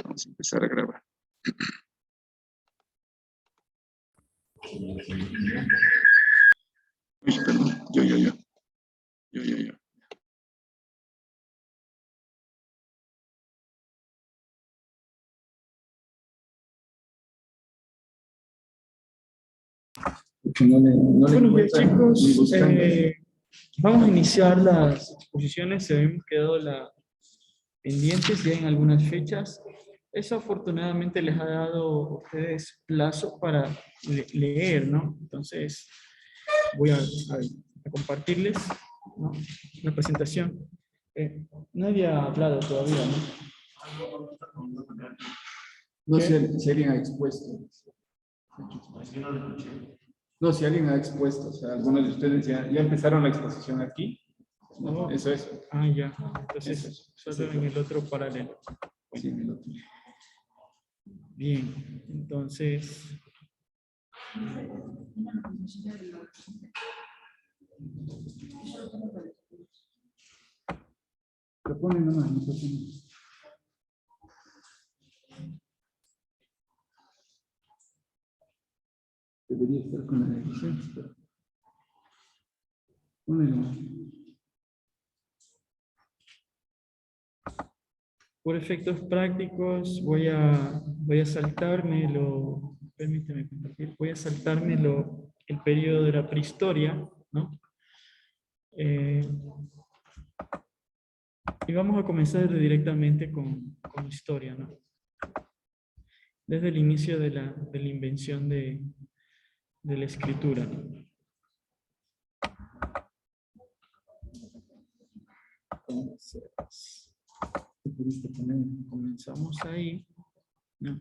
Vamos a empezar a grabar. Uy, perdón. Yo. Buenos días, chicos. Vamos a iniciar las exposiciones. Habíamos quedado pendientes ya en algunas fechas. Eso afortunadamente les ha dado a ustedes plazo para leer, ¿no? Entonces voy a compartirles, ¿no?, la presentación. Nadie ha hablado todavía, ¿no? No, si alguien ha expuesto. No, si alguien ha expuesto, o sea, algunos de ustedes ya empezaron la exposición aquí. No, eso es. Ah, ya. Entonces, solo en el otro paralelo. Sí, en el otro. Bien, entonces... Lo ponen nomás, no se ponen. Debería estar con la edición, pero... Pónelo. Por efectos prácticos voy a saltármelo, permíteme compartir, voy a saltármelo el periodo de la prehistoria, ¿no? Y vamos a comenzar directamente con historia, ¿no? Desde el inicio de la invención de la escritura, ¿no? Entonces, comenzamos ahí, ¿no?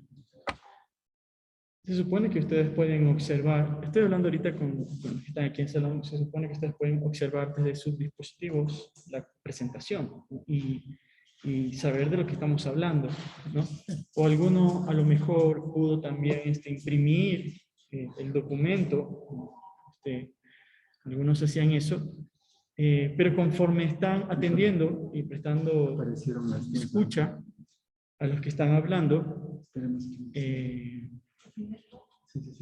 Se supone que ustedes pueden observar, estoy hablando ahorita con los que están aquí en el salón, se supone que ustedes pueden observar desde sus dispositivos la presentación y saber de lo que estamos hablando, ¿no? O alguno a lo mejor pudo también imprimir el documento, algunos hacían eso, pero conforme están atendiendo y prestando escucha a los que están hablando,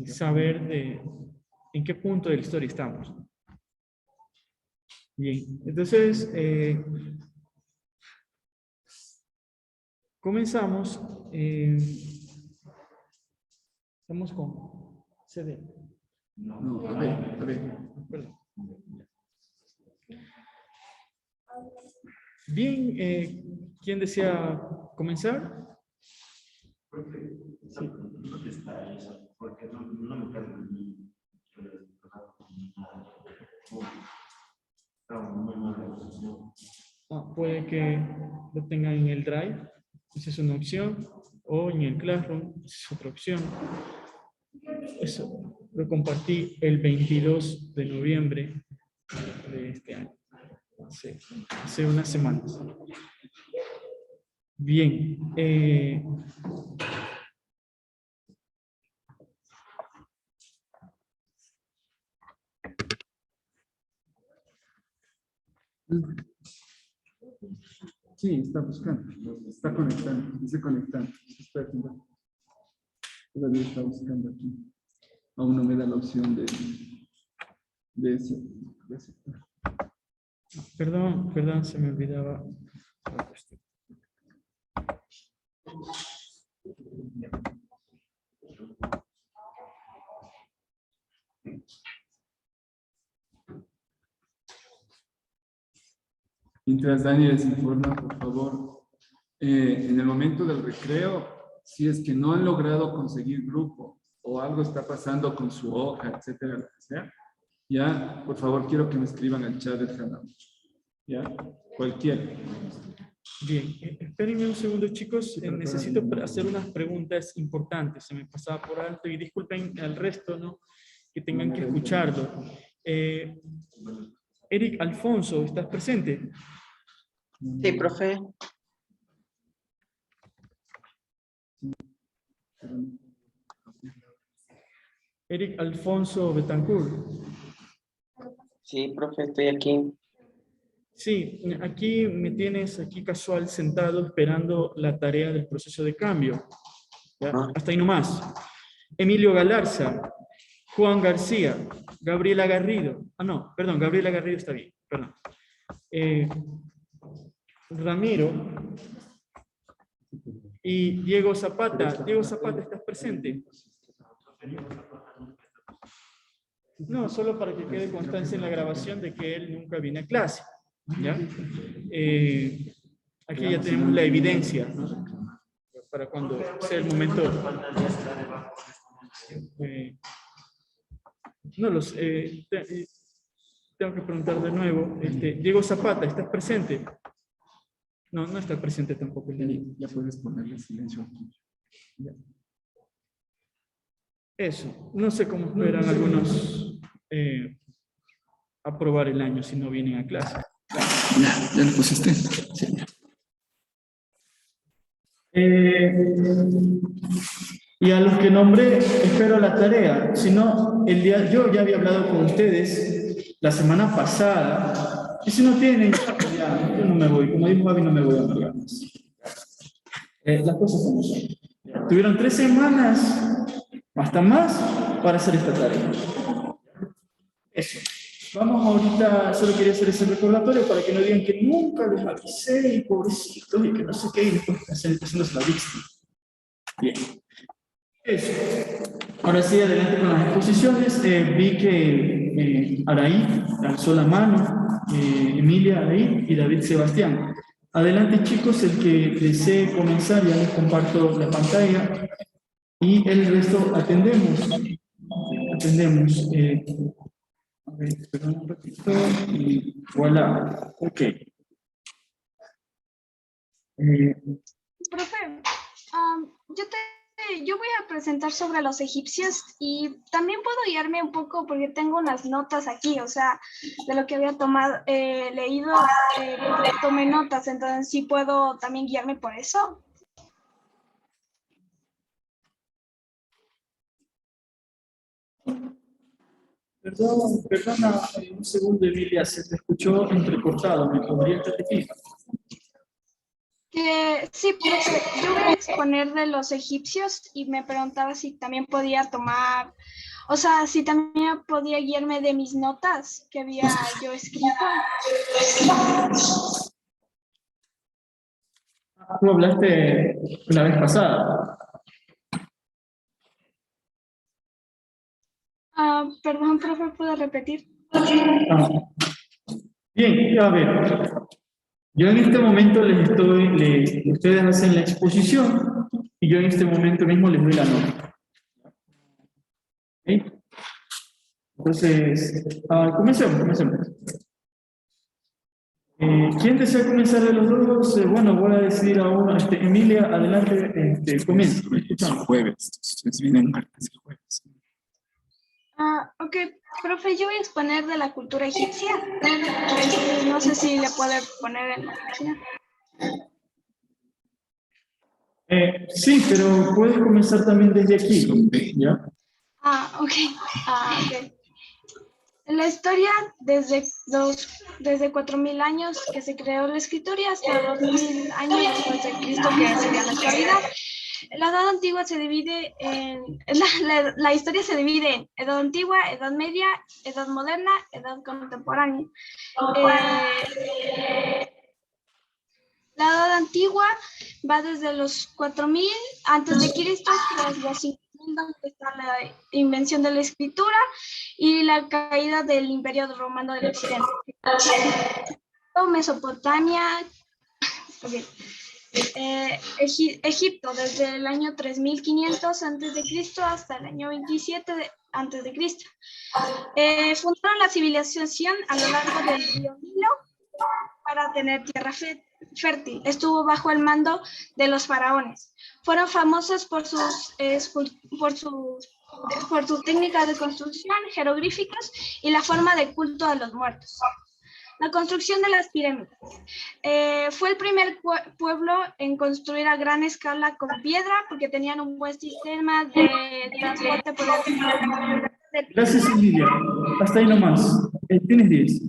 saber en qué punto de la historia estamos. Bien, entonces comenzamos. Estamos con CD. No, a ver. Perdón. Bien, ¿quién desea comenzar? Sí. Porque no me carga ni puede que lo tengan en el Drive, esa es una opción, o en el Classroom, esa es otra opción. Eso lo compartí el 22 de noviembre de este año, hace unas semanas. Bien, Sí, está buscando, está conectando, dice conectando. Todavía está buscando aquí. Aún no me da la opción de ese. Perdón, se me olvidaba. Mientras Dani les informa, por favor, en el momento del recreo, si es que no han logrado conseguir grupo o algo está pasando con su hoja, etcétera, lo que sea, ya, por favor, quiero que me escriban al chat del canal. Ya, cualquiera. Bien, espérenme un segundo, chicos. Necesito hacer unas preguntas importantes. Se me pasaba por alto y disculpen al resto, ¿no?, que tengan que escucharlo. Eric Alfonso, ¿estás presente? Sí, profe. Eric Alfonso Betancourt. Sí, profe, estoy aquí. Sí, aquí me tienes aquí casual sentado esperando la tarea del proceso de cambio. ¿Ya? Hasta ahí nomás. Emilio Galarza, Juan García, Gabriela Garrido. Ah, no, perdón, Gabriela Garrido está bien, perdón. Ramiro y Diego Zapata. Diego Zapata, ¿estás presente? No, solo para que quede constancia en la grabación de que él nunca viene a clase. ¿Ya? Aquí ya tenemos la evidencia, ¿no? Para cuando sea el momento. No los tengo que preguntar de nuevo. Diego Zapata, ¿estás presente? No, no está presente tampoco. Ya puedes ponerle silencio aquí. Ya. Eso. No sé cómo esperan algunos aprobar el año si no vienen a clase. Ya le pusiste. Sí. Y a los que nombré, espero la tarea. Si no, yo ya había hablado con ustedes la semana pasada. Y si no tienen, ya, yo no me voy. Como dijo Javi, no me voy a amargar más. Las cosas como son. Tuvieron 3 semanas, hasta más, para hacer esta tarea. Eso. Vamos ahorita, solo quería hacer ese recordatorio para que no digan que nunca les avisé y pobrecitos y que no sé qué, y después haciéndose la víctima. Bien. Eso. Ahora sí, adelante con las exposiciones. Vi que Araí alzó la mano, Emilia Araí y David Sebastián. Adelante, chicos, el que desee comenzar, ya les comparto la pantalla y el resto atendemos. Atendemos. A ver, perdón un ratito y voilà. Ok. Profe, yo voy a presentar sobre los egipcios y también puedo guiarme un poco porque tengo unas notas aquí, o sea, de lo que había leído, tomé notas, entonces sí puedo también guiarme por eso. Perdona, un segundo, Emilia, se te escuchó entrecortado, ¿me podrías repetir? Sí, profe, yo voy a exponer de los egipcios y me preguntaba si también podía tomar, o sea, si también podía guiarme de mis notas que había yo escrito. Tú hablaste la vez pasada. Perdón, profe, ¿puedo repetir? Bien, a ver. Yo en este momento ustedes hacen la exposición y yo en este momento mismo les doy la nota. ¿Okay? Entonces, comencemos. ¿Quién desea comenzar de los dos? Bueno, voy a decir a uno, Emilia, adelante, comienza. El jueves, entonces vienen martes y jueves. Ok, profe, yo voy a exponer de la cultura egipcia. No sé si le puede poner en la página. Sí, pero puedes comenzar también desde aquí, ¿ya? Ok. Ok. En la historia, desde 4.000 años que se creó la escritura hasta 2.000 años después de Cristo, que sería la actualidad. La Edad Antigua se divide en... La historia se divide en Edad Antigua, Edad Media, Edad Moderna, Edad Contemporánea. La Edad Antigua va desde los 4.000 antes de Cristo hasta los 5.000, donde está la invención de la escritura y la caída del Imperio Romano del Occidente. Mesopotamia, okay. Egipto, desde el año 3.500 a.C. hasta el año 27 a.C. Fundaron la civilización a lo largo del río Nilo para tener tierra fértil. Estuvo bajo el mando de los faraones. Fueron famosos por sus técnicas de construcción, jeroglíficos y la forma de culto a los muertos. La construcción de las pirámides. Fue el primer pueblo en construir a gran escala con piedra porque tenían un buen sistema de transporte por el... Gracias, Emilia. Hasta ahí nomás. Tienes 10.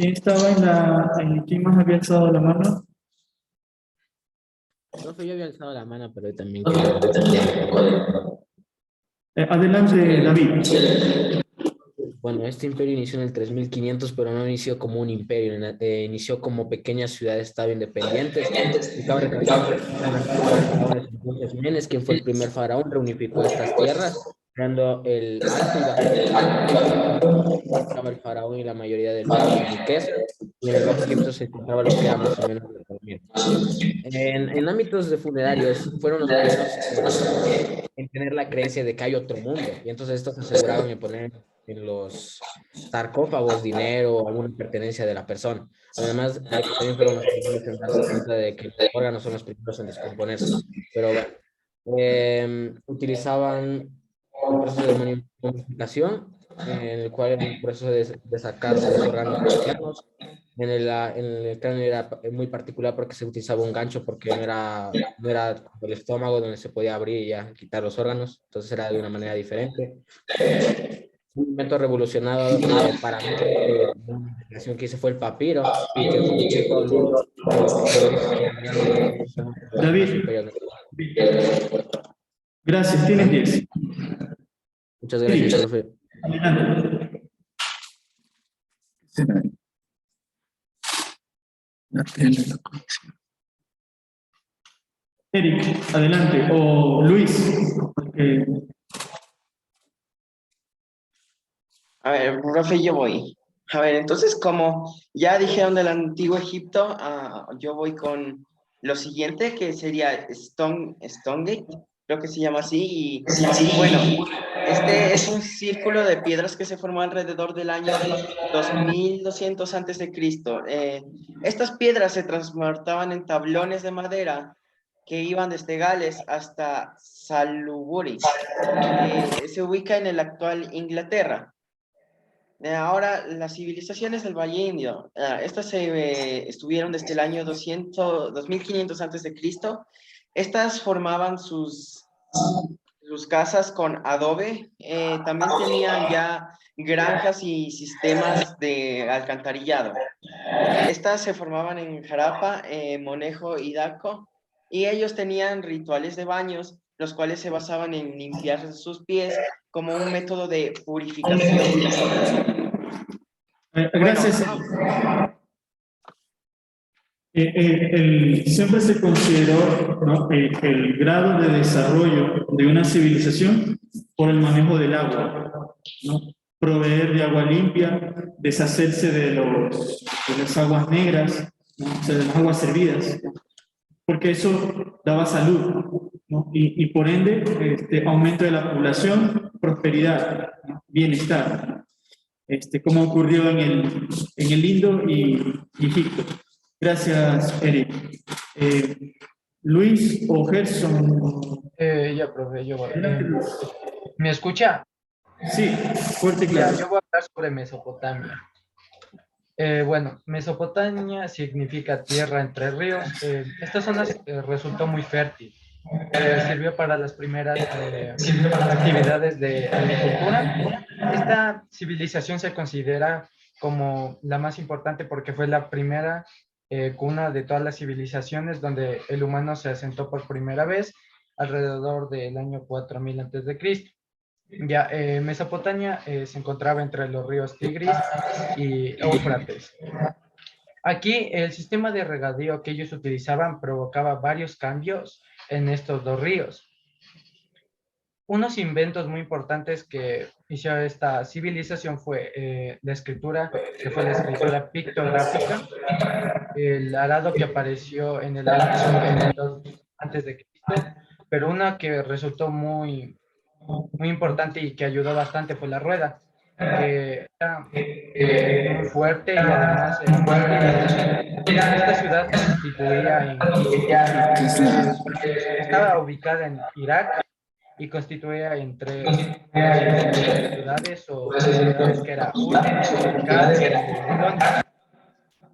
¿Quién estaba quién más había alzado la mano? Profe, yo había alzado la mano, pero yo también quería responder. Adelante, David. Bueno, este imperio inició en el 3500, pero no inició como un imperio, inició como pequeñas ciudades-estado independientes. Y cabe recalcar que faraones. Entonces, Menes, quien fue el primer faraón, reunificó estas tierras, creando el Alto y Bajo. Estaba el faraón y la mayoría del pueblo feniqués, y en el Bajo Egipto se encontraba lo que era más o menos la economía. En ámbitos de funerarios, fueron los primeros en tener la creencia de que hay otro mundo, y entonces estos aseguraban en poner en los sarcófagos dinero o alguna pertenencia de la persona. Además de que también fueron los primeros en darse cuenta de que los órganos son los primeros en descomponerse. Pero bueno, utilizaban el proceso de momificación, en el cual era un proceso de sacar los órganos internos. En el cráneo era muy particular porque se utilizaba un gancho, porque no era el estómago donde se podía abrir y ya quitar los órganos, entonces era de una manera diferente. Un invento revolucionado para mí, una investigación que hice fue el papiro, y que justificó David, gracias, tienes 10. Muchas gracias, profe. Adelante. Eric, adelante. O Luis. A ver, profe, yo voy. A ver, entonces, como ya dijeron del antiguo Egipto, yo voy con lo siguiente, que sería Stonegate, creo que se llama así. Y bueno, este es un círculo de piedras que se formó alrededor del año 2200 antes de Cristo. Estas piedras se transportaban en tablones de madera que iban desde Gales hasta Salisbury, que se ubica en el actual Inglaterra. Ahora, las civilizaciones del Valle Indio, estas estuvieron desde el año 2500 antes de Cristo. Estas formaban sus casas con adobe. También tenían ya granjas y sistemas de alcantarillado. Estas se formaban en Jarapa, Monejo y Daco, y ellos tenían rituales de baños, los cuales se basaban en limpiar sus pies como un método de purificación. Gracias. Siempre se consideró, ¿no?, el grado de desarrollo de una civilización por el manejo del agua, ¿no? Proveer de agua limpia, deshacerse de las aguas negras, ¿no? O sea, de las aguas servidas, ¿no? Porque eso daba salud, ¿no? Y por ende, aumento de la población, prosperidad, ¿no?, bienestar, como ocurrió en el Indo y Egipto. Gracias, Eric. Luis o Gerson. Ya, profe, yo voy. ¿Me escucha? Sí, fuerte y claro. Ya, yo voy a hablar sobre Mesopotamia. Bueno, Mesopotamia significa tierra entre ríos. Esta zona resultó muy fértil. Sirvió para las primeras actividades de agricultura. Esta civilización se considera como la más importante porque fue la primera cuna de todas las civilizaciones donde el humano se asentó por primera vez alrededor del año 4000 a.C. Ya, Mesopotamia se encontraba entre los ríos Tigris y Éufrates. Aquí el sistema de regadío que ellos utilizaban provocaba varios cambios en estos dos ríos. Unos inventos muy importantes que hizo esta civilización fue la escritura, que fue la escritura pictográfica, el arado que apareció en el año antes de Cristo, pero una que resultó muy importante y que ayudó bastante fue la rueda, que era muy fuerte y además esta ciudad estaba ubicada en Irak y constituía entre ciudades o ciudades que era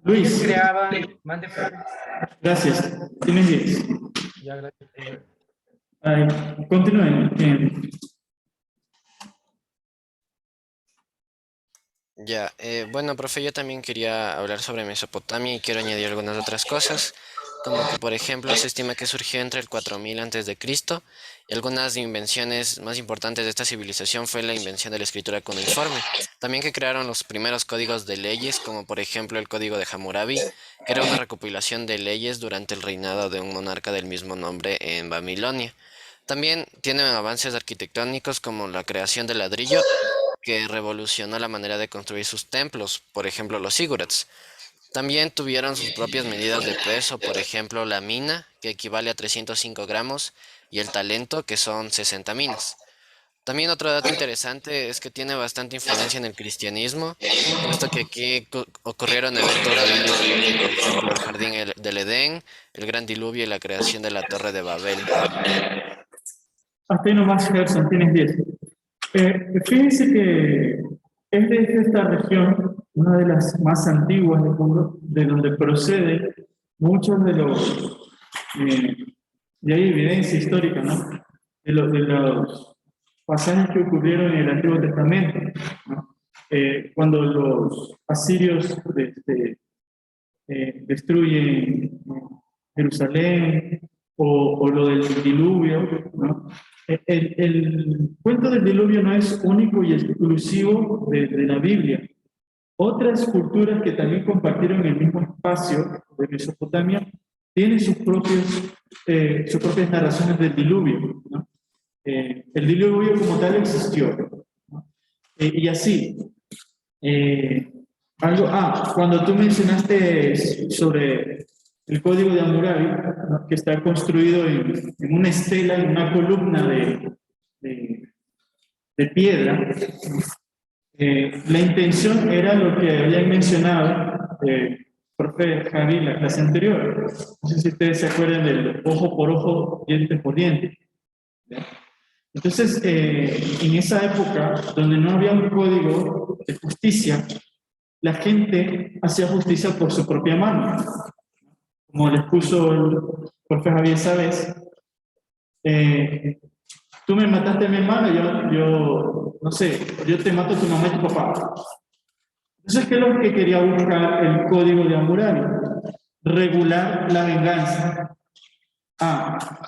Luis. Creaban, Gracias. Tienes 10. Ya, gracias. Continúen. Ya, bueno, profe, yo también quería hablar sobre Mesopotamia y quiero añadir algunas otras cosas, como que, por ejemplo, se estima que surgió entre el 4000 antes de Cristo y algunas invenciones más importantes de esta civilización fue la invención de la escritura cuneiforme. También que crearon los primeros códigos de leyes, como por ejemplo el código de Hammurabi, que era una recopilación de leyes durante el reinado de un monarca del mismo nombre en Babilonia. También tienen avances arquitectónicos como la creación del ladrillo que revolucionó la manera de construir sus templos, por ejemplo los zigurats. También tuvieron sus propias medidas de peso, por ejemplo la mina, que equivale a 305 gramos, y el talento, que son 60 minas. También otro dato interesante es que tiene bastante influencia en el cristianismo, puesto que aquí ocurrieron eventos bíblicos, por ejemplo el jardín del Edén, el gran diluvio y la creación de la Torre de Babel. Hasta ahí nomás, Gerson, tienes 10. Fíjense que es de esta región, una de las más antiguas del mundo, de donde procede muchos de los, y hay evidencia histórica, ¿no? De los pasajes que ocurrieron en el Antiguo Testamento, ¿no? Cuando los asirios destruyen Jerusalén, o lo del diluvio, ¿no? El cuento del diluvio no es único y exclusivo de la Biblia. Otras culturas que también compartieron el mismo espacio de Mesopotamia tienen sus propias narraciones del diluvio, ¿no? El diluvio como tal existió, ¿no? Y así, cuando tú mencionaste sobre el código de Hammurabi, ¿no? Que está construido en una estela, en una columna de piedra, la intención era lo que habían mencionado profe Javi en la clase anterior. No sé si ustedes se acuerdan del ojo por ojo, diente por diente, ¿ya? Entonces, en esa época, donde no había un código de justicia, la gente hacía justicia por su propia mano. Como les puso el profe Javier esa vez, tú me mataste a mi hermano, no sé, yo te mato a tu mamá y tu papá. Entonces, ¿qué es lo que quería buscar el código de Hammurabi? Regular la venganza.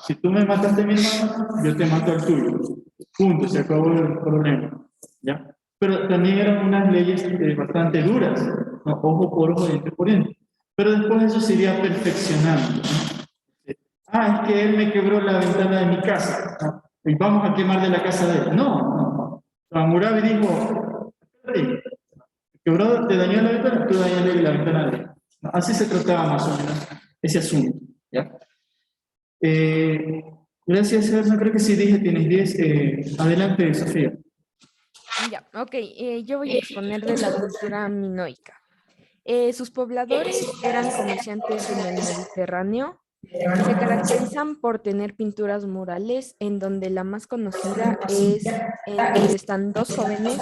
Si tú me mataste a mi hermano, yo te mato al tuyo. Punto, se acabó el problema, ¿ya? Pero también eran unas leyes bastante duras, ¿no? Ojo por ojo, diente por diente. Pero después eso se iría perfeccionando, ¿no? Es que él me quebró la ventana de mi casa, ¿no? Y vamos a quemar de la casa de él. No. Hammurabi dijo, quebró, te dañó la ventana, tú dañaste la ventana de él. ¿No? Así se trataba más o menos ese asunto, ¿ya? Gracias, Gerson. Creo que sí dije, tienes 10. Adelante, Sofía. Ya, ok, yo voy a exponer de la cultura minoica. Sus pobladores eran comerciantes en el Mediterráneo. Se caracterizan por tener pinturas murales, en donde la más conocida es en donde están dos jóvenes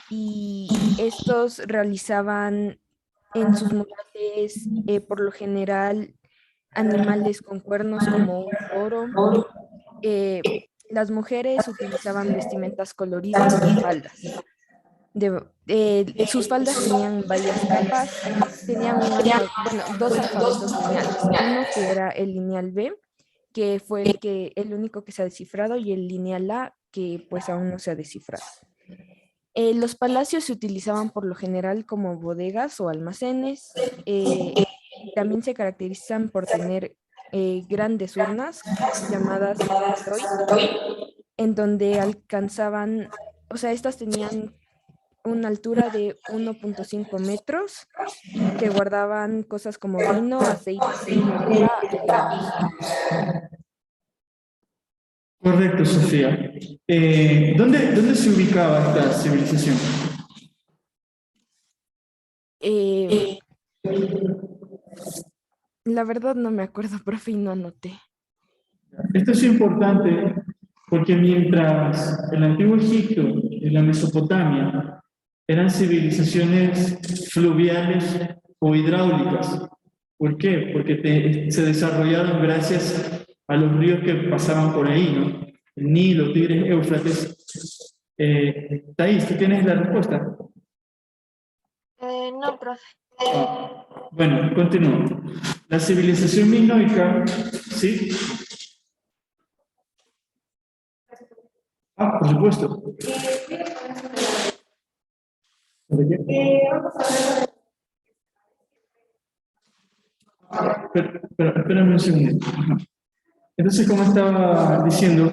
y estos realizaban en sus murales, por lo general, animales con cuernos como un toro. Las mujeres utilizaban vestimentas coloridas y faldas. Sus faldas tenían varias capas, tenían dos alfabetos lineales, uno que era el lineal B, que fue el único que se ha descifrado, y el lineal A, que pues aún no se ha descifrado. Los palacios se utilizaban por lo general como bodegas o almacenes. También se caracterizan por tener grandes urnas llamadas Troy, en donde alcanzaban, o sea, estas tenían una altura de 1.5 metros, que guardaban cosas como vino, aceite, comida y granos. Correcto, Sofía. ¿Dónde se ubicaba esta civilización? La verdad no me acuerdo, profe, y no anoté. Esto es importante porque mientras el Antiguo Egipto y la Mesopotamia eran civilizaciones fluviales o hidráulicas. ¿Por qué? Porque se desarrollaron gracias a los ríos que pasaban por ahí, ¿no? El Nilo, Tigres, Éufrates. Thais, ¿tú tienes la respuesta? No, profe. Bueno, continúo. La civilización minoica, ¿sí? Por supuesto. ¿Sobre qué? Pero espérame un segundo. Ajá. Entonces, como estaba diciendo,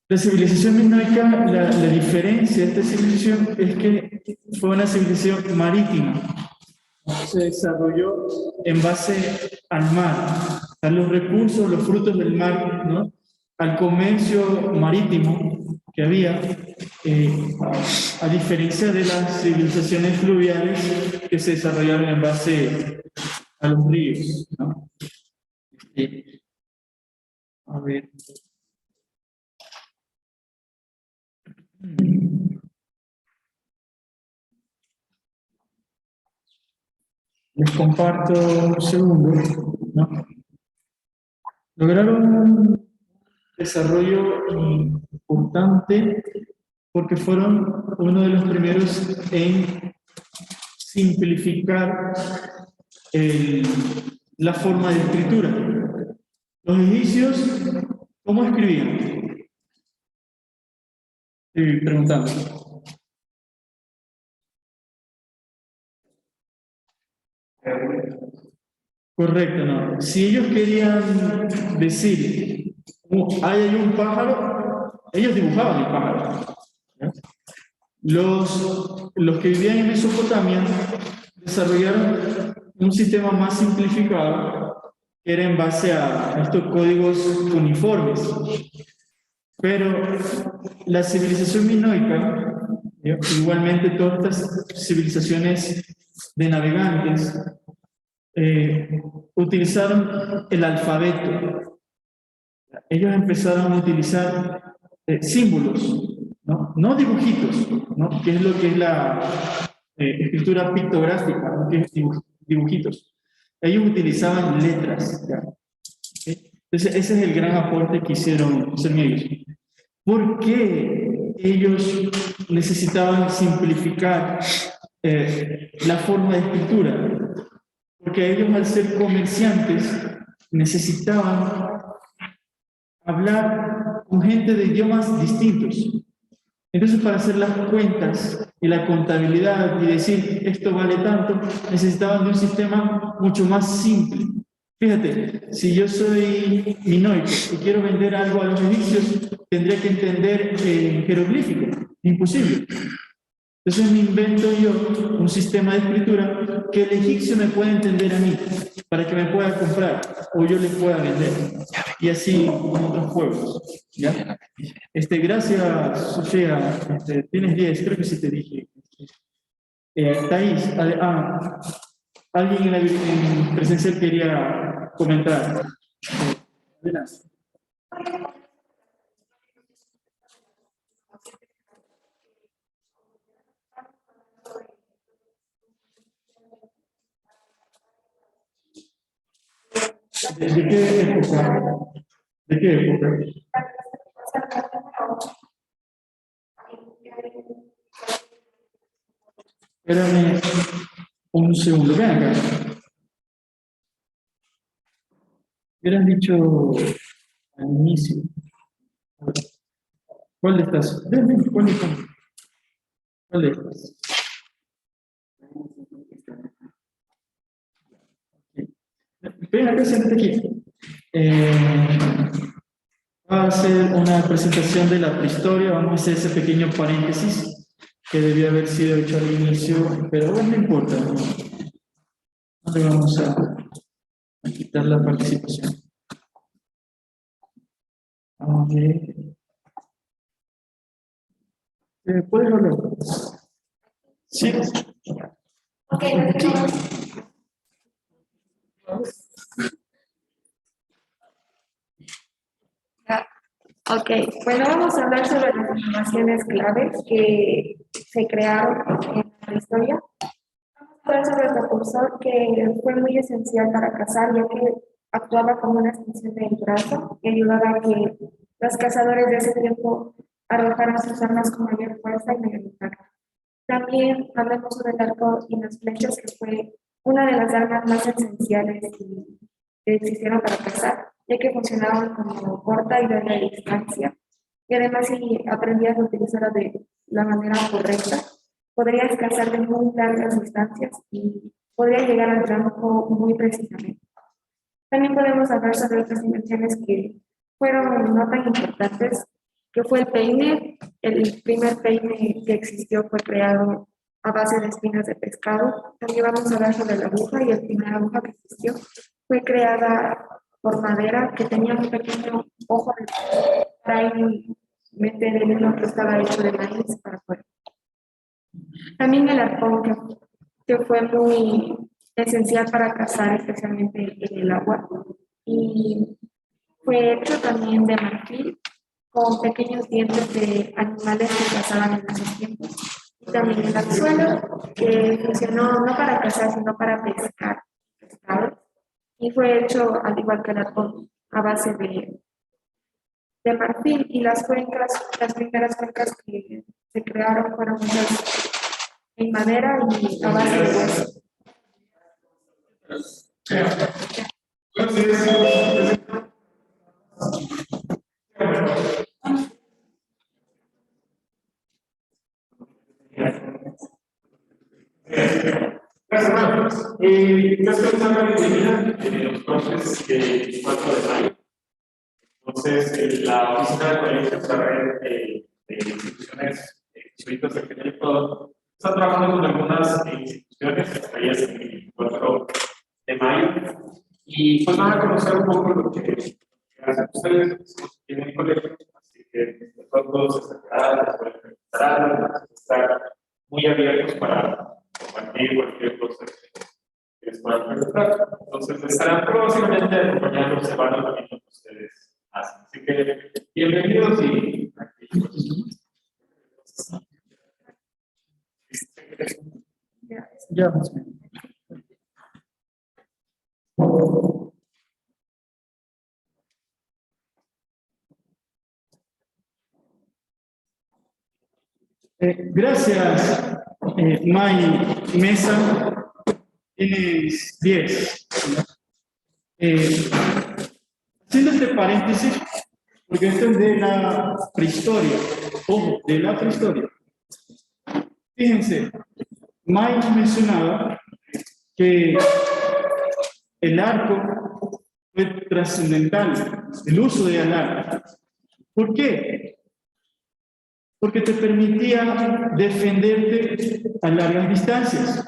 la civilización minoica, la diferencia de esta civilización es que fue una civilización marítima. Se desarrolló en base al mar, a los recursos, los frutos del mar, ¿no? Al comercio marítimo que había, a diferencia de las civilizaciones fluviales que se desarrollaron en base a los ríos, ¿no? A ver. Les comparto un segundo, ¿no? Lograron un desarrollo importante porque fueron uno de los primeros en simplificar la forma de escritura. Los egipcios, ¿cómo escribían? Estoy preguntando. Correcto, no. Si ellos querían decir, ahí hay un pájaro, ellos dibujaban el pájaro. ¿Ya? Los que vivían en Mesopotamia desarrollaron un sistema más simplificado que era en base a estos códigos uniformes. Pero la civilización minoica, igualmente todas estas civilizaciones de navegantes, utilizaron el alfabeto. Ellos empezaron a utilizar símbolos, no dibujitos, ¿no? Que es lo que es la escritura pictográfica, ¿no? Que es dibujitos. Ellos utilizaban letras. ¿Ya? ¿Okay? Entonces, ese es el gran aporte que hicieron ellos. ¿Por qué ellos necesitaban simplificar la forma de escritura? Porque ellos, al ser comerciantes, necesitaban hablar con gente de idiomas distintos. Entonces, para hacer las cuentas y la contabilidad y decir esto vale tanto, necesitaban de un sistema mucho más simple. Fíjate, si yo soy minoico y quiero vender algo a los egipcios, tendría que entender jeroglífico. Imposible. Entonces me invento yo un sistema de escritura que el egipcio me pueda entender a mí, para que me pueda comprar, o yo le pueda vender. Y así con otros pueblos. ¿Ya? Gracias, Sofía. Tienes 10, creo que sí te dije. Thais, alguien en presencial quería comentar. Verás. ¿De qué época? ¿De qué época? Espérame un segundo. Ven acá. Hubieras dicho al inicio. ¿Cuál de estas? Ven, ¿cuál de estas? ¿Cuál de estas? Ven acá, siéntate aquí. Va a hacer una presentación de la prehistoria. Vamos a hacer ese pequeño paréntesis que debió haber sido hecho al inicio, pero bueno, no importa. No le vamos a quitar la participación. A ver. ¿Puedes hablar? Sí. Ok. Ok, bueno, vamos a hablar sobre las informaciones claves que se crearon en la historia. Vamos a hablar sobre el precursor, que fue muy esencial para cazar, ya que actuaba como una extensión del brazo y ayudaba a que los cazadores de ese tiempo arrojaran sus armas con mayor fuerza y mayor impacto. También hablamos sobre el arco y las flechas, que fue una de las armas más esenciales que existieron para cazar, ya que funcionaban como corta y larga distancia. Y además, si aprendías a utilizarla de la manera correcta, podrías cazar de muy largas distancias y podrías llegar al blanco muy precisamente. También podemos hablar sobre otras invenciones que fueron no tan importantes, que fue el peine. El primer peine que existió fue creado a base de espinas de pescado. También vamos a hablar sobre la aguja, y la primera aguja que existió fue creada por madera, que tenía un pequeño ojo para ahí meter el hilo que estaba hecho de maíz para afuera. También el arpón, que fue muy esencial para cazar, especialmente en el agua, y fue hecho también de marfil, con pequeños dientes de animales que cazaban en esos tiempos. Y también el anzuelo, que funcionó no para cazar, sino para pescar pescado, y fue hecho, al igual que el arpón, a base de marfil. Y las cuencas, las primeras cuencas que se crearon fueron hechas en madera y a base de hueso. Gracias, hermanos. Ya estamos hablando de los cortes del 4 de mayo. Entonces, la oficina de colegios, la red de instituciones jesuitas de Kenia y Ecuador, está trabajando con algunas instituciones, entre ellas el 4 de mayo, y pues van a conocer un poco lo que hacen ustedes en el colegio, así que todos están quedados, pueden estar muy abiertos para compartir cualquier cosa que les puedan preguntar. Entonces, estarán próximamente acompañando, observando también lo que ustedes hacen. Así que, bienvenidos y tranquilos. Ya. Gracias, May Mesa. Tienes 10. Haciendo este paréntesis, porque esto es de la prehistoria. Ojo, de la prehistoria. Fíjense, May mencionaba que el arco fue trascendental, el uso del arco. ¿Por qué? Porque te permitía defenderte a largas distancias.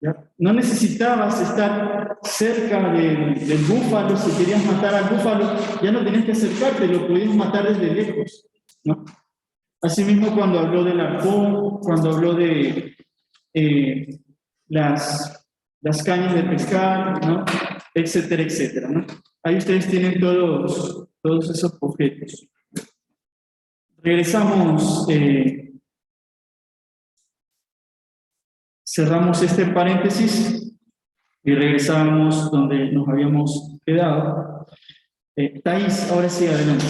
¿Ya? No necesitabas estar cerca del búfalo. Si querías matar al búfalo, ya no tenías que acercarte, lo podías matar desde lejos, ¿no? Asimismo, cuando habló del arpón, cuando habló de las cañas de pescar, ¿no? Etcétera, etcétera, ¿no? Ahí ustedes tienen todos esos objetos. Regresamos, cerramos este paréntesis y regresamos donde nos habíamos quedado. Thais, ahora sí, adelante.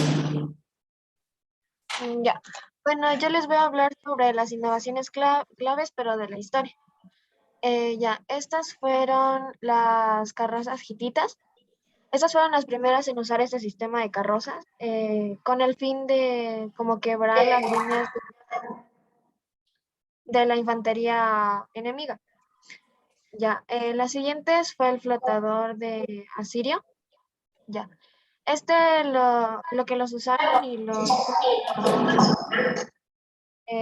Ya. Bueno, yo les voy a hablar sobre las innovaciones claves, pero de la historia. Ya, estas fueron las carrozas hititas. Estas fueron las primeras en usar este sistema de carrozas, con el fin de como quebrar las líneas de la infantería enemiga. Ya, las siguientes fue el flotador de Asirio. Ya, lo que los usaron y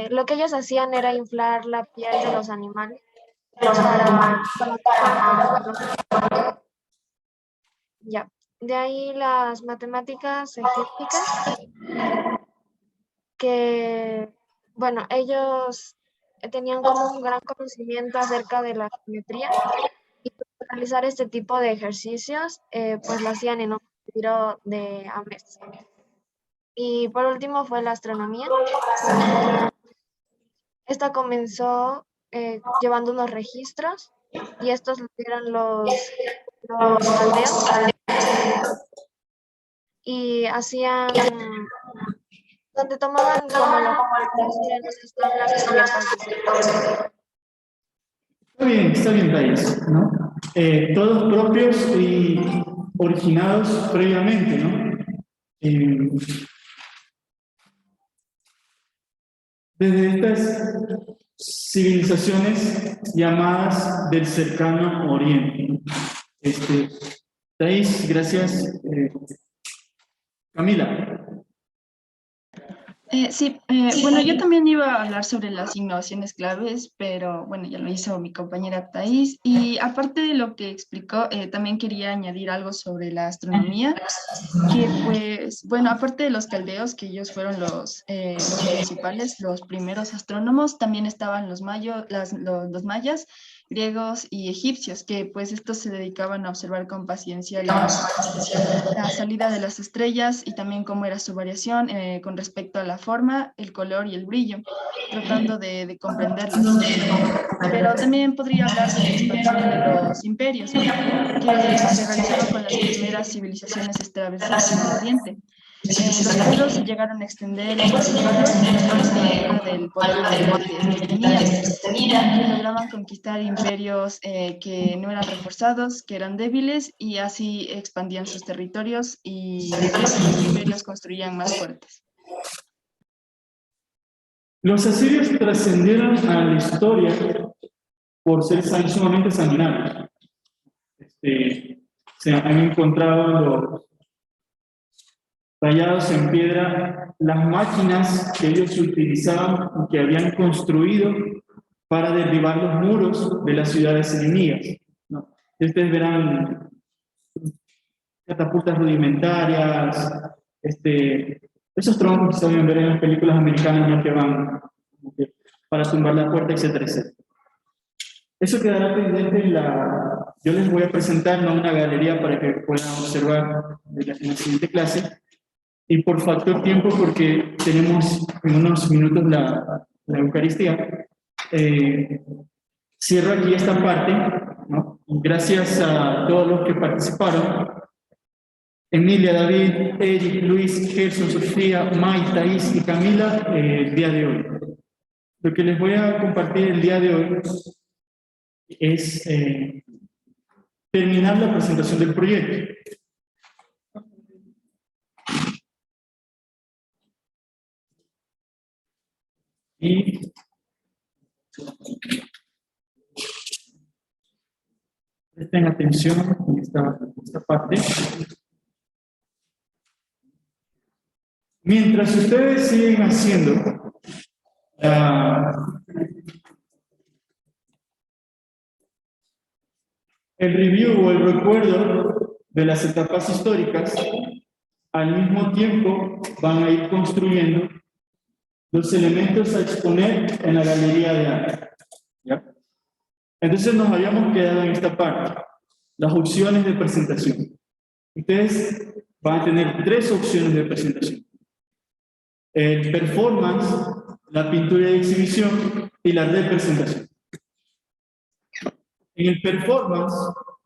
lo que ellos hacían era inflar la piel de los animales para ya. De ahí las matemáticas egípcias, que, bueno, ellos tenían como un gran conocimiento acerca de la geometría, y para realizar este tipo de ejercicios, pues lo hacían en un retiro de a mes. Y por último fue la astronomía. Esta comenzó llevando unos registros, y estos eran los caldeos, y hacían donde tomaban como la clase en los estándares abiertos. Está bien, Thais, ¿no? Todos propios y originados previamente, ¿no? Desde estas civilizaciones llamadas del cercano Oriente. Thais, gracias. Camila. Sí, bueno, yo también iba a hablar sobre las innovaciones claves, pero bueno, ya lo hizo mi compañera Thais. Y aparte de lo que explicó, también quería añadir algo sobre la astronomía, que pues, bueno, aparte de los caldeos, que ellos fueron los principales, los primeros astrónomos, también estaban los mayas, griegos y egipcios, que pues estos se dedicaban a observar con paciencia la salida de las estrellas y también cómo era su variación con respecto a la forma, el color y el brillo, tratando de comprenderlas. Pero también podría hablar de la expansión de los imperios, que se realizaron con las primeras civilizaciones establecidas en el Oriente. Los pueblos se llegaron a extender entre los pueblos del poder que estos tenían, que lograban conquistar imperios que no eran reforzados, que eran débiles, y así expandían sus territorios y los imperios construían más fuertes. Los asirios trascendieron a la historia por ser sumamente sanguinarios. Se han encontrado los tallados en piedra las máquinas que ellos utilizaban y que habían construido para derribar los muros de las ciudades enemigas, ¿no? Ustedes verán catapultas rudimentarias, esos troncos que se deben ver en las películas americanas, ¿no? Que van para tumbar la puerta, etcétera, etcétera. Eso quedará pendiente en la... Yo les voy a presentar, ¿no?, una galería para que puedan observar en la siguiente clase. Y por factor tiempo, porque tenemos en unos minutos la Eucaristía, cierro aquí esta parte, ¿no? Gracias a todos los que participaron. Emilia, David, Eric, Luis, Gerson, Sofía, May, Thais y Camila, el día de hoy. Lo que les voy a compartir el día de hoy es terminar la presentación del proyecto. Y presten atención en esta parte. Mientras ustedes siguen haciendo el review o el recuerdo de las etapas históricas, al mismo tiempo van a ir construyendo los elementos a exponer en la galería de arte. ¿Ya? Entonces nos habíamos quedado en esta parte, las opciones de presentación. Ustedes van a tener 3 opciones de presentación: el performance, la pintura de exhibición y la representación. En el performance,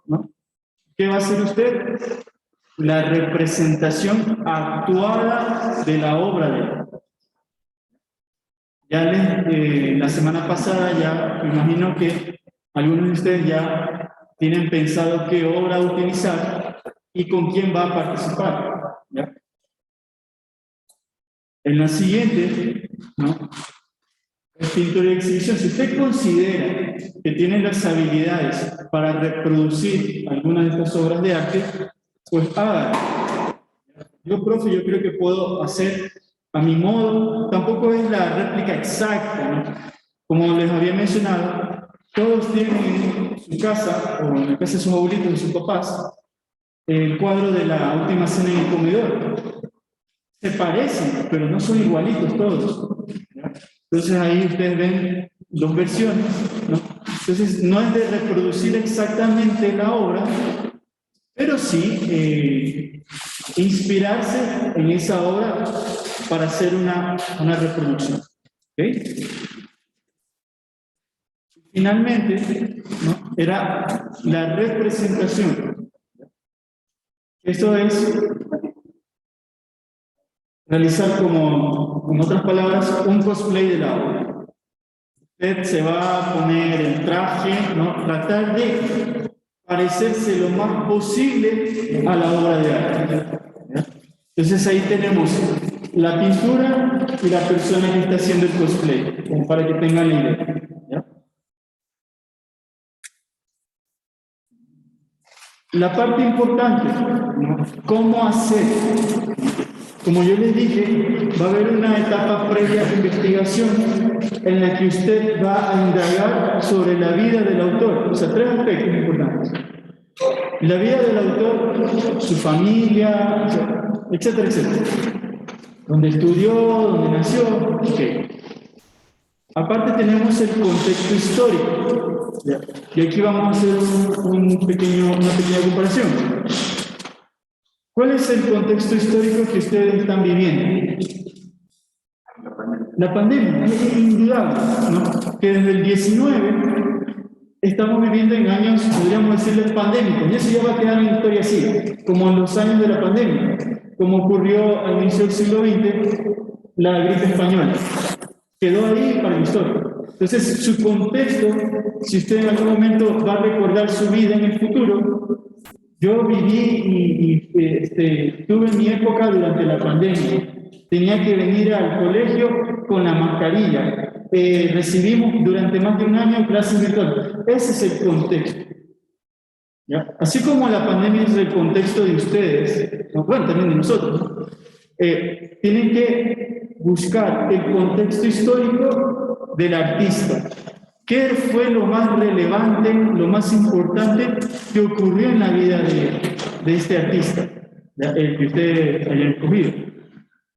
¿no?, ¿qué va a hacer usted? La representación actuada de la obra de arte. Ya la semana pasada ya me imagino que algunos de ustedes ya tienen pensado qué obra utilizar y con quién va a participar, ¿ya? En la siguiente, ¿no?, es pintura de exhibición. Si usted considera que tiene las habilidades para reproducir algunas de estas obras de arte, pues hágalo. Yo, profe, yo creo que puedo hacer a mi modo. Tampoco es la réplica exacta, ¿no? Como les había mencionado, todos tienen en su casa, o en la casa de sus abuelitos, de sus papás, el cuadro de la última cena en el comedor. Se parecen, pero no son igualitos todos, ¿ya? Entonces ahí ustedes ven 2 versiones, ¿no? Entonces no es de reproducir exactamente la obra, pero sí inspirarse en esa obra para hacer una reproducción. ¿Okay? Finalmente, ¿no?, era la representación. Esto es realizar como, en otras palabras, un cosplay de la obra. Usted se va a poner el traje, ¿no? Tratar de parecerse lo más posible a la obra de arte. Entonces ahí tenemos la pintura y la persona que está haciendo el cosplay, como para que tengan la idea. ¿Ya? La parte importante, ¿no? ¿Cómo hacer? Como yo les dije, va a haber una etapa previa de investigación en la que usted va a indagar sobre la vida del autor. O sea, 3 aspectos importantes. La vida del autor, su familia, etcétera, etcétera. Dónde estudió, dónde nació, ok. Aparte tenemos el contexto histórico. ¿Ya? Y aquí vamos a hacer una pequeña comparación. ¿Cuál es el contexto histórico que ustedes están viviendo? La pandemia, es indudable, ¿no? Que desde el 19 estamos viviendo en años, podríamos decirles, pandémicos, y eso ya va a quedar en la historia así, como en los años de la pandemia, como ocurrió al inicio del siglo XX, la gripe española. Quedó ahí para la historia. Entonces, su contexto, si usted en algún momento va a recordar su vida en el futuro, yo viví y tuve mi época durante la pandemia. Tenía que venir al colegio con la mascarilla. Recibimos durante más de un año clases virtuales. Ese es el contexto. ¿Ya? Así como la pandemia es el contexto de ustedes, bueno, también de nosotros, ¿no? Tienen que buscar el contexto histórico del artista. ¿Qué fue lo más relevante, lo más importante que ocurrió en la vida de este artista, el que ustedes hayan escogido?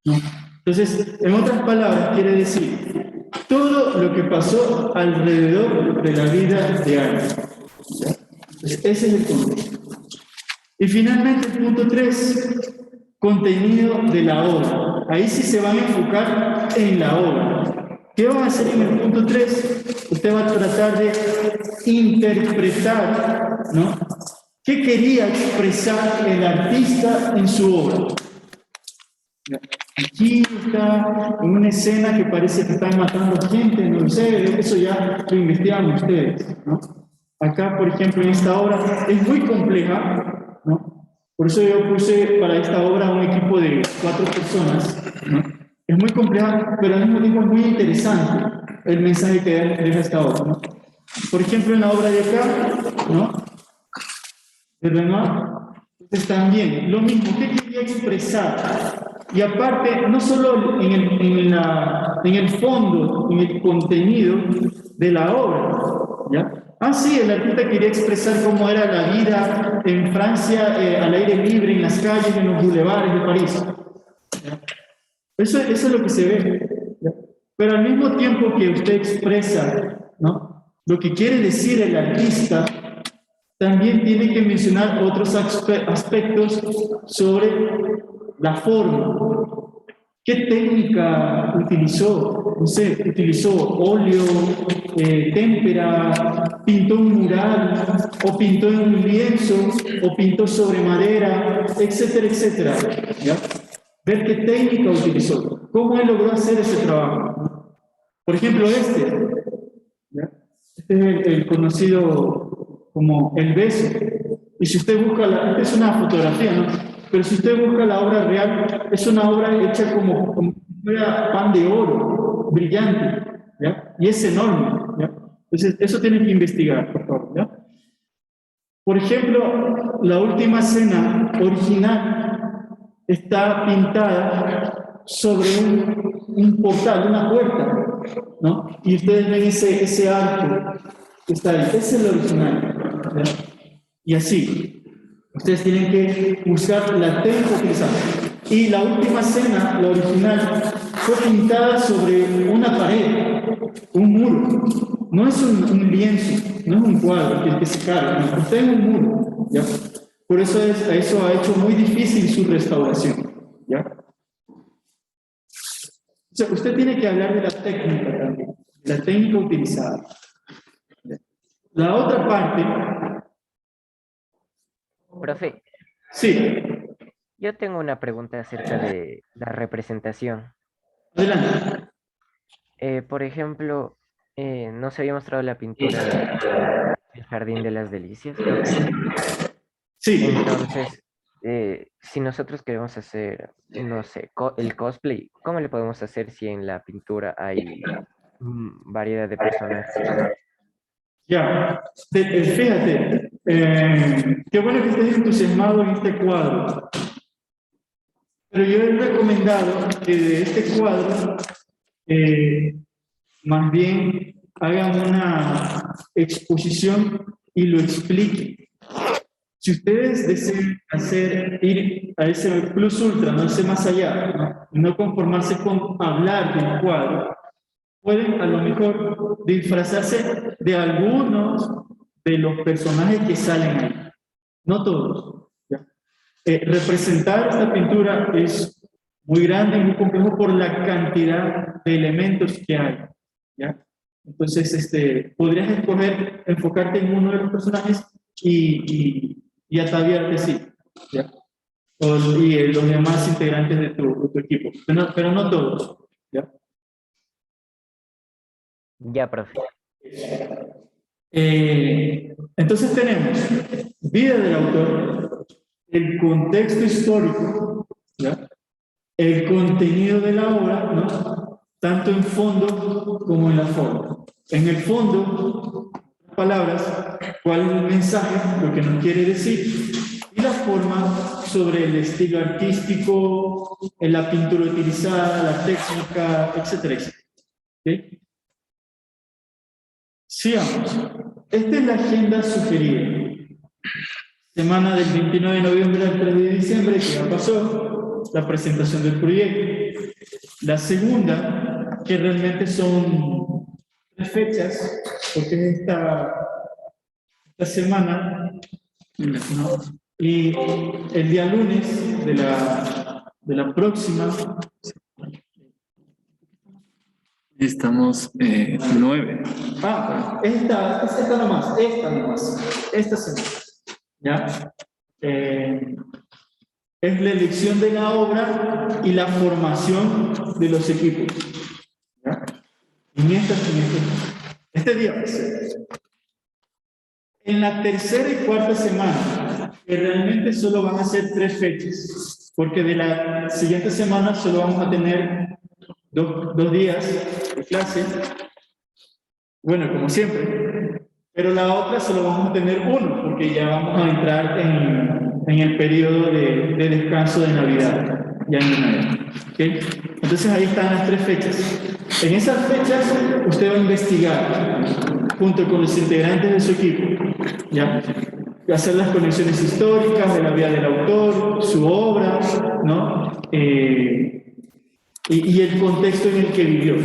¿No? Entonces, en otras palabras, quiere decir todo lo que pasó alrededor de la vida de alguien. Entonces, ese es el contexto. Y finalmente, el punto 3, contenido de la obra. Ahí sí se van a enfocar en la obra. ¿Qué van a hacer en el punto 3? Usted va a tratar de interpretar, ¿no? ¿Qué quería expresar el artista en su obra? Aquí está en una escena que parece que están matando gente, no lo sé, eso ya lo investigan ustedes, ¿no? Acá, por ejemplo, en esta obra es muy compleja, ¿no? Por eso yo puse para esta obra un equipo de 4 personas, ¿no? Es muy compleja, pero al mismo tiempo es muy interesante el mensaje que deja esta obra, ¿no? Por ejemplo, en la obra de acá, ¿no? De Renoir, entonces también lo mismo, ¿qué quería expresar? Y aparte, no solo en el fondo, en el contenido de la obra, ¿ya? Ah, sí, el artista quería expresar cómo era la vida en Francia, al aire libre, en las calles, en los bulevares de París. ¿Ya? Eso es lo que se ve. ¿Ya? Pero al mismo tiempo que usted expresa, ¿no?, lo que quiere decir el artista, también tiene que mencionar otros aspectos sobre la forma. ¿Qué técnica utilizó? No sé, utilizó óleo, témpera, pintó un mural, o pintó en un lienzo, o pintó sobre madera, etcétera, etcétera. ¿Ya? Ver qué técnica utilizó, cómo él logró hacer ese trabajo. Por ejemplo, ¿ya? Este es el conocido como El Beso. Y si usted busca, esta es una fotografía, ¿no? Pero si usted busca la obra real, es una obra hecha como fuera pan de oro, brillante, ¿ya? Y es enorme, ¿ya? Entonces, eso tienen que investigar, por favor, ¿ya? Por ejemplo, la última escena original está pintada sobre un portal, una puerta, ¿no? Y ustedes ven ese arco que está ahí, ese es el original, ¿ya? Y así. Ustedes tienen que buscar la técnica utilizada. Y la última escena, la original, fue pintada sobre una pared, un muro. No es un lienzo, no es un cuadro que se carga, no, está en un muro, ¿ya? Por eso eso ha hecho muy difícil su restauración, ¿ya? O sea, usted tiene que hablar de la técnica también, la técnica utilizada. La otra parte... Profe. Sí. Yo tengo una pregunta acerca de la representación. Adelante. Por ejemplo, nos había mostrado la pintura del Jardín de las Delicias, creo que sí. Sí. Entonces, si nosotros queremos hacer, no sé, el cosplay, ¿cómo le podemos hacer si en la pintura hay variedad de personajes? Ya, fíjate, qué bueno que estés entusiasmado en este cuadro. Pero yo he recomendado que de este cuadro, más bien hagan una exposición y lo expliquen. Si ustedes desean ir a ese plus ultra, no irse más allá, no conformarse con hablar del cuadro, pueden a lo mejor disfrazarse de algunos de los personajes que salen ahí. No todos. ¿Ya? Representar esta pintura es muy grande y muy complejo por la cantidad de elementos que hay. ¿Ya? Entonces, podrías escoger, enfocarte en uno de los personajes y ataviarte así. ¿Ya? Y los demás integrantes de tu equipo. Pero no todos. ¿Ya? Ya, profe. Entonces tenemos vida del autor, el contexto histórico, ¿ya? El contenido de la obra, ¿no? Tanto en fondo como en la forma. En el fondo, palabras, cuál es el mensaje, lo que nos quiere decir, y la forma sobre el estilo artístico, en la pintura utilizada, la técnica, etcétera, etcétera. ¿Okay? Sigamos. Esta es la agenda sugerida. Semana del 29 de noviembre al 3 de diciembre, que ya pasó, la presentación del proyecto. La segunda, que realmente son 3 fechas, porque es esta semana, ¿no? Y el día lunes de la próxima. Estamos 9. Esta nomás, esta semana. ¿Ya? Es la elección de la obra y la formación de los equipos. ¿Ya? Este día. En la tercera y cuarta semana, que realmente solo van a ser 3 fechas, porque de la siguiente semana solo vamos a tener dos días de clase, bueno, como siempre, pero la otra solo vamos a tener 1, porque ya vamos a entrar en el periodo de descanso de Navidad, ya en Navidad. ¿Okay? Entonces ahí están las 3 fechas. En esas fechas usted va a investigar, junto con los integrantes de su equipo, ¿ya? Hacer las conexiones históricas de la vida del autor, su obra, ¿no? Y el contexto en el que vivió.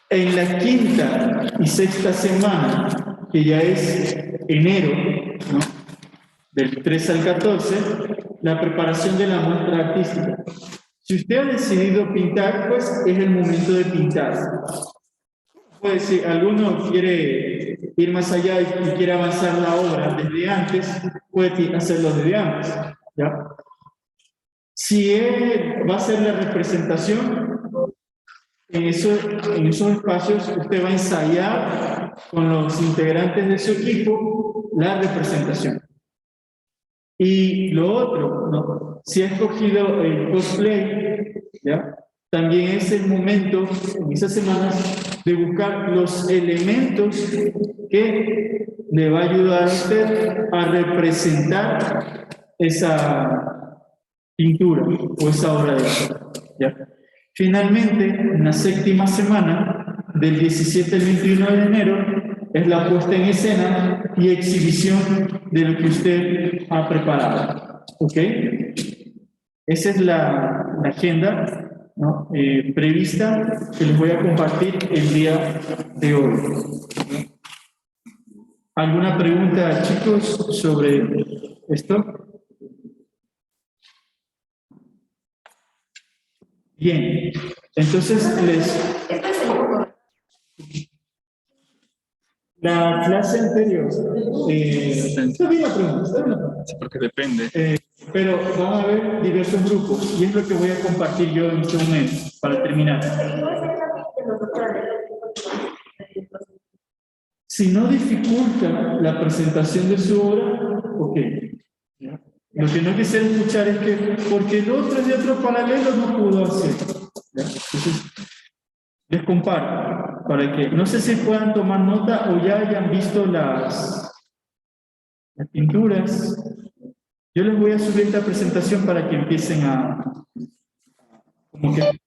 En la quinta y sexta semana, que ya es enero, ¿no? Del 3 al 14, la preparación de la muestra artística. Si usted ha decidido pintar, pues es el momento de pintar. Pues si alguno quiere ir más allá y quiere avanzar la obra desde antes, puede hacerlo desde antes, ¿ya? Si él va a hacer la representación, en esos espacios usted va a ensayar con los integrantes de su equipo la representación. Y lo otro, ¿no? Si ha escogido el cosplay, ¿ya? También es el momento, en esas semanas, de buscar los elementos que le va a ayudar a usted a representar esa pintura o esa obra de arte, ¿ya? Finalmente, en la séptima semana, del 17 al 21 de enero, es la puesta en escena y exhibición de lo que usted ha preparado. ¿Ok? Esa es la agenda, ¿no? Prevista que les voy a compartir el día de hoy. ¿Alguna pregunta, chicos, sobre esto? Bien, entonces la clase anterior, está bien la pregunta, Sí, porque depende. pero van a haber diversos grupos y es lo que voy a compartir yo en este momento para terminar. Si no dificulta la presentación de su obra, ok. Lo que no quisiera escuchar es que porque el otro es de otro paralelo no pudo hacer. Entonces, les comparto para que no sé si puedan tomar nota o ya hayan visto las pinturas. Yo les voy a subir esta presentación para que empiecen a... como que,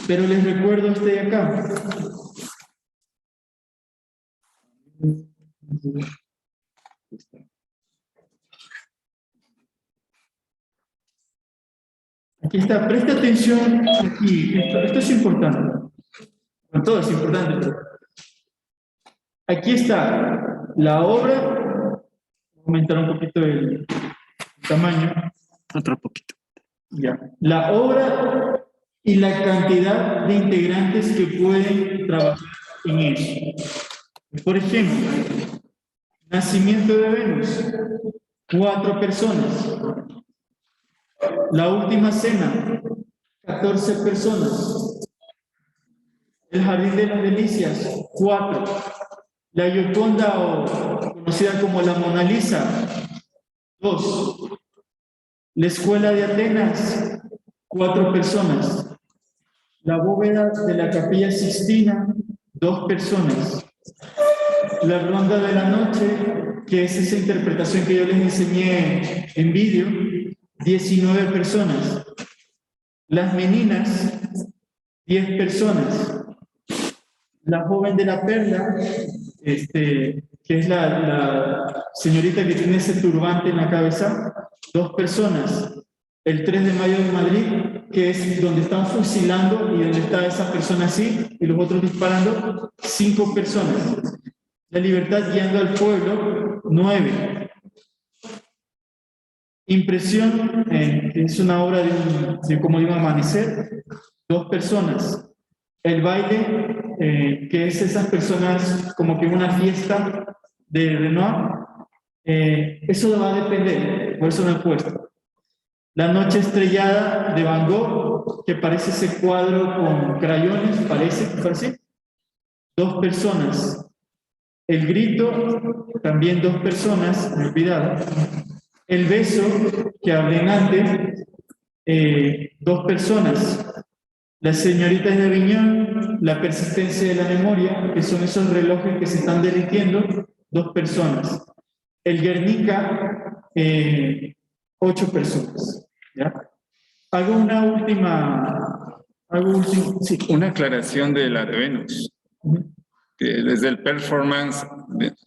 pero les recuerdo este de acá. Aquí está, presta atención aquí, esto es importante. Bueno, todo es importante, pero aquí está la obra. Voy a aumentar un poquito el tamaño. Otro poquito. Ya. La obra y la cantidad de integrantes que pueden trabajar en eso. Por ejemplo, nacimiento de Venus, 4 personas. La última cena, 14 personas. El jardín de las delicias, 4. La Gioconda, o conocida como la Mona Lisa, 2. La escuela de Atenas, 4 personas. La bóveda de la Capilla Sixtina, 2 personas. La ronda de la noche, que es esa interpretación que yo les enseñé en vídeo, 19 personas. Las meninas, 10 personas. La joven de la perla, que es la señorita que tiene ese turbante en la cabeza, 2 personas. El 3 de mayo de Madrid, que es donde están fusilando y donde está esa persona así y los otros disparando, 5 personas. La libertad guiando al pueblo, 9. Impresión, que es una obra de como de un amanecer, 2 personas. El baile, que es esas personas como que una fiesta de Renoir, eso va a depender, por eso no he puesto. La noche estrellada de Van Gogh, que parece ese cuadro con crayones, parece, 2 personas. El grito, también 2 personas, me he olvidado. El beso, que hablé antes, 2 personas. Las señoritas de Aviñón, la persistencia de la memoria, que son esos relojes que se están derritiendo, 2 personas. El Guernica, 8 personas. ¿Ya? Hago una última... sí. Una aclaración de la de Venus. Que desde el performance,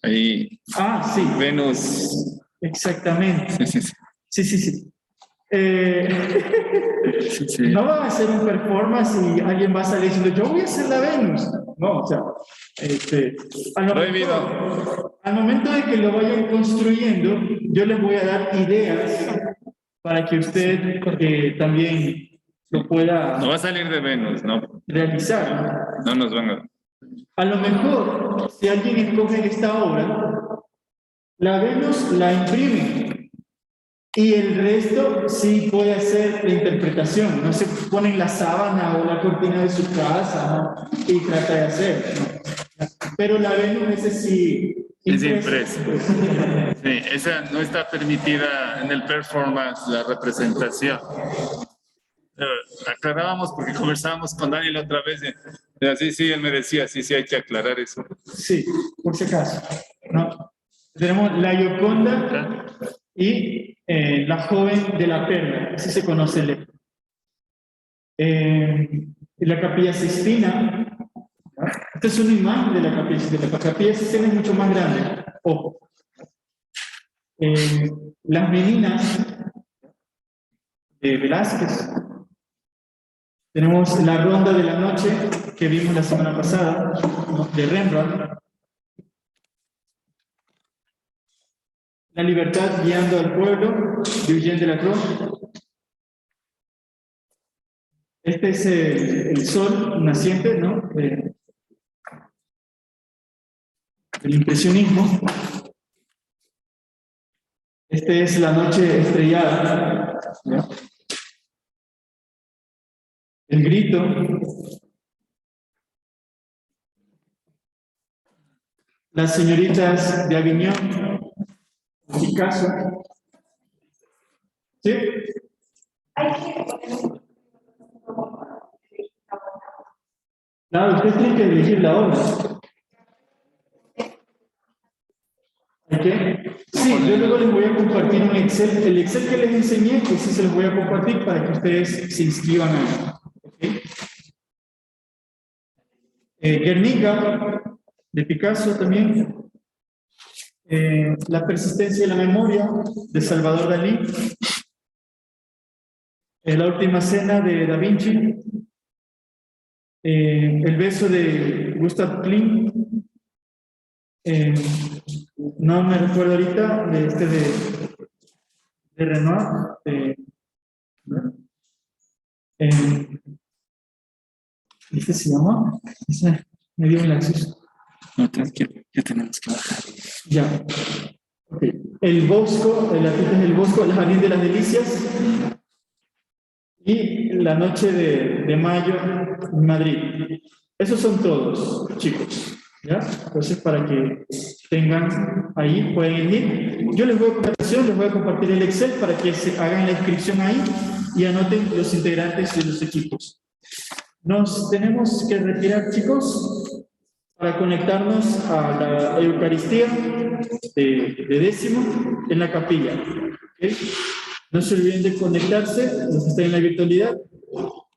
ahí... Ah, sí. Venus... Exactamente. Sí. Sí. No va a hacer un performance y alguien va a salir diciendo, yo voy a hacer la Venus. No, o sea, al momento de que lo vayan construyendo, yo les voy a dar ideas para que usted también lo pueda... No va a salir de Venus, ¿no? Realizar. No nos van a... A lo mejor, si alguien escoge esta obra, la Venus la imprime y el resto sí puede hacer la interpretación. No se ponen la sábana o la cortina de su casa, ¿no? Y trata de hacer, ¿no? Pero la Venus ese sí es impresa. Sí, esa no está permitida en el performance, la representación. Aclarábamos porque conversábamos con Daniel otra vez. Sí, él me decía, sí, hay que aclarar eso. Sí, por si acaso, ¿no? Tenemos la Gioconda y la joven de la perla, así se conoce la Capilla Sixtina. Esta es una imagen de la Capilla Sixtina. La Capilla Sixtina es mucho más grande. Ojo. Las meninas de Velázquez. Tenemos la ronda de la noche que vimos la semana pasada, de Rembrandt. La libertad guiando al pueblo, de Eugène Delacroix. Este es el sol naciente, ¿no? El impresionismo. Esta es la noche estrellada. ¿Ya? El grito. Las señoritas de Aviñón, Picasso. ¿Sí? Claro, usted tiene que elegir la obra. ¿Qué? Sí, yo luego les voy a compartir un Excel. El Excel que les enseñé, ese se los voy a compartir para que ustedes se inscriban ahí. ¿Okay? Guernica, de Picasso también. La persistencia de la memoria, de Salvador Dalí. La última cena, de Da Vinci. El beso, de Gustav Klimt. No me recuerdo ahorita, de Renoir. ¿Este se llama? Me dio un lapsus. No, tranquilo, ya tenemos que bajar. Ya. Okay. El Bosco, el artista es El Bosco, el Jardín de las Delicias. Y La Noche de Mayo en Madrid. Esos son todos, chicos. ¿Ya? Entonces, para que tengan ahí, pueden ir. Yo les voy a compartir el Excel para que se hagan la inscripción ahí y anoten los integrantes de los equipos. Nos tenemos que retirar, chicos, para conectarnos a la Eucaristía de décimo en la capilla. ¿Okay? No se olviden de conectarse, los que están en la virtualidad.